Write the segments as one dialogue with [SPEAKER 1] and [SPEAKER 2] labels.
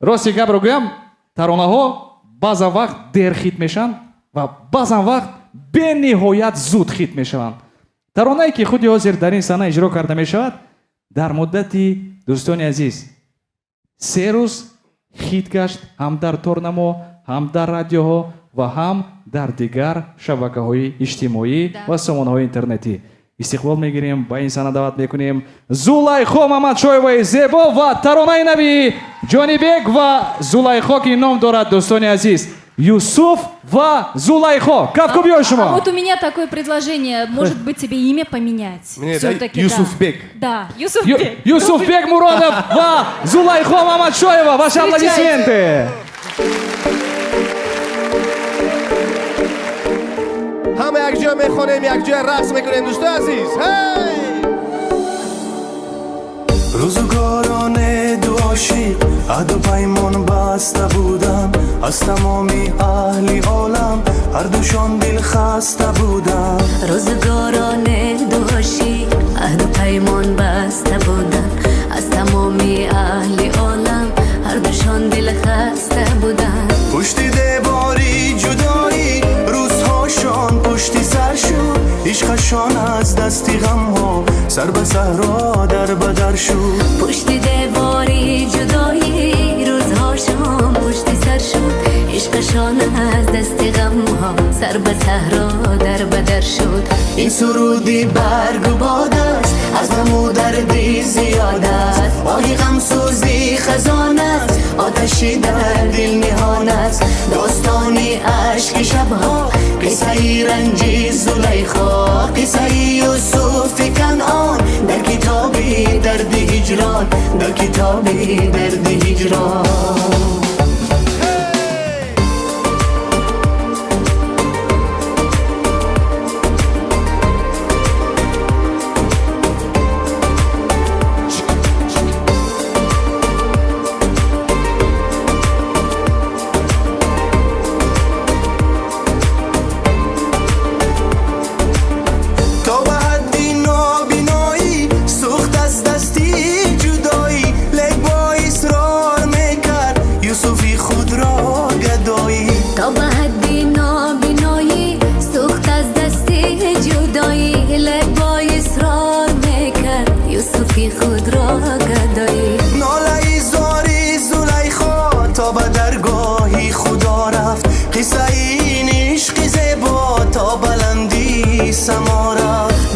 [SPEAKER 1] рости гапро гӯям, таронаҳо баъзан вақт дер хит мешаванд ва баъзан вақт бениҳоят зуд хит мешаванд. таронае ки худи ҳозир дар ин саҳна иҷро карда мешавад, дар муддати дӯстони азиз 3 рӯз хит гашт ҳам дар торнамо, ҳам дар радиоҳо ва ҳам дар дигар шабакаҳои иҷтимоӣ ва сомонаҳои интернетӣ. истиқбол мегирем, ба ин саҳна даъват мекунем Зулайхо Мамадшоеваи зебо ва таронаи нави Ҷонибек ва Зулайхо ки ном дорад. Дӯстони азиз, Юсуф ва Зулайхо. Кавко биёй шумо.
[SPEAKER 2] Вот у меня такое предложение. Может быть, тебе имя поменять? Всё-таки,
[SPEAKER 3] Юсуфбек.
[SPEAKER 2] Да, Юсуфбек.
[SPEAKER 1] Юсуфбек Муродов ва Зулайхо Мамадшоева. Ваши аплодисменты.
[SPEAKER 3] همه یک جا میخونیم، یک جا رقص میکنیم دوستان عزیز. هی!
[SPEAKER 4] روزگاران دو عاشق عهد و پیمان بسته بودم، از تمامی اهل عالم هر دوشان دل خسته بودم.
[SPEAKER 5] روزگاران دو عاشق عهد و پیمان بسته بودم، از تمامی اهل عالم هر دوشان دل خسته بودم.
[SPEAKER 4] پشت دیواری جدایی روزهاشان پشت سر شد، عشقشان از دستی غم ها سر به صحرا در بدر شد.
[SPEAKER 5] پشت دیواری جدایی روزهاشان پشت سر شد، عشقشان از دست غم ها سر به صحرا در بدر شد.
[SPEAKER 4] این سرودی برگ و باد است، از غم و دردی زیاد است، آهی غم سوزی خزان است، آتشی در دل نهان است، داستانی عشق شبها، قصه رنجی زلیخا، قصه یوسف کنعان، در کتاب درد هجران، در کتاب درد هجران.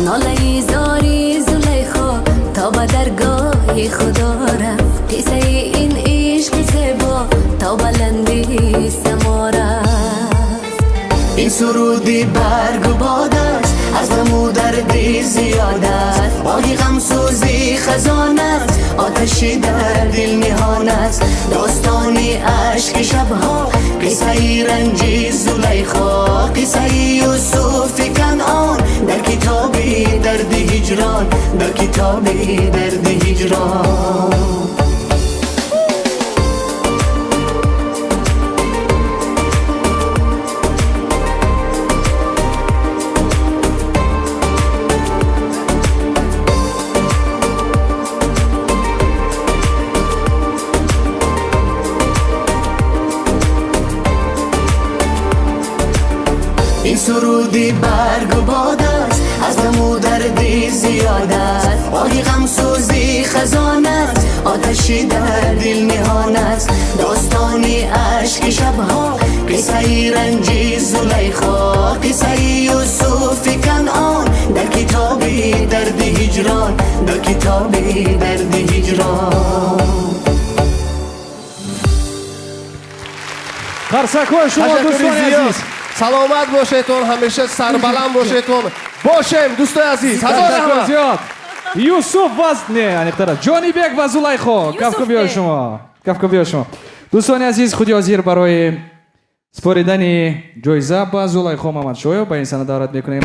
[SPEAKER 5] ناله زاری زلیخا تا به درگاه خدا رفت، قصه این عشق زیبا تا بلندی سما رفت.
[SPEAKER 4] این سرودی برگ و باد است، از غم و دردی زیاد است، آهی غم سوزی خزان است، آتشی در دل نهان است، داستانی عشق شبها، قصه رنجی زلیخا، قصه یوسف کنعان، در کتاب درد هجران، در کتاب درد هجران. این سرودی برگ و باد است، از غم و دردی زیاد است، آهی غم سوزی خزان است، آتشی در دل نهان است، داستانی عشق شبها، قصه رنجی زلیخا، قصه یوسف کنعان، در کتاب درد هجران، در کتاب درد هجران.
[SPEAKER 1] қарсакҳои шумо дӯстони азиз,
[SPEAKER 3] саломат бошедтон, ҳамеша сарбаланд бошедтон бошем дӯстони азиз. ҳазор раҳмат.
[SPEAKER 1] зиёд. Юсуф ва Ҷонибек ва Зулайхо. Кавко биёй шумо. Кавко биёй шумо. Дӯстони азиз, худи ҳозир барои споридани ҷоиза ба Зулайхо Мамадшоев ба ин сана даъват мекунем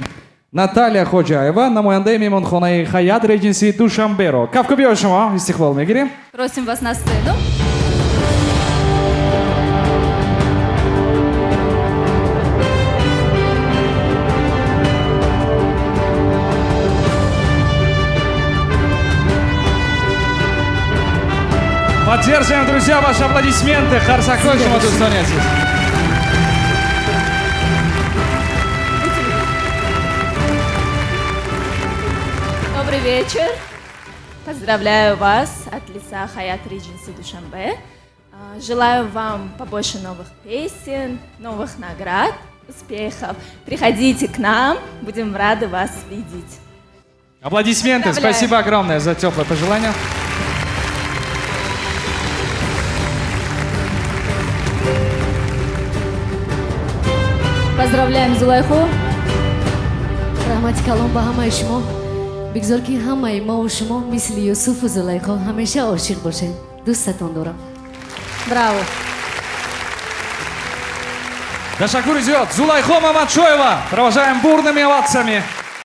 [SPEAKER 1] Наталия Хоҷаева, намояндаи меҳмонхонаи Хаят Реҷенси Душанберо. Кавко биёй шумо. Истиқбол мегирем.
[SPEAKER 2] Просим вас на сцену.
[SPEAKER 1] Мадия Поддерживаем, друзья, ваши аплодисменты. Харсакой шума дӯстони азиз.
[SPEAKER 6] Добрый вечер. Поздравляю вас от лица Хаят Редженси Душанбе. Желаю вам побольше новых песен, новых наград, успехов. Приходите к нам, будем рады вас видеть.
[SPEAKER 1] Аплодисменты.
[SPEAKER 6] Поздравляю.
[SPEAKER 1] Спасибо огромное за теплое пожелание.
[SPEAKER 2] Поздравляем Зулайху.
[SPEAKER 5] раҳмати калом ба ҳамаи шумо. бигзор ки ҳамаи мову шумо мисли юсуфу зулайхо ҳамеша ошиқ бошед. дӯстатон дорам.
[SPEAKER 2] Браво.
[SPEAKER 1] Ташаккури зиёд. Зулайхо Мамадшоева. Провожаем бурными овациями.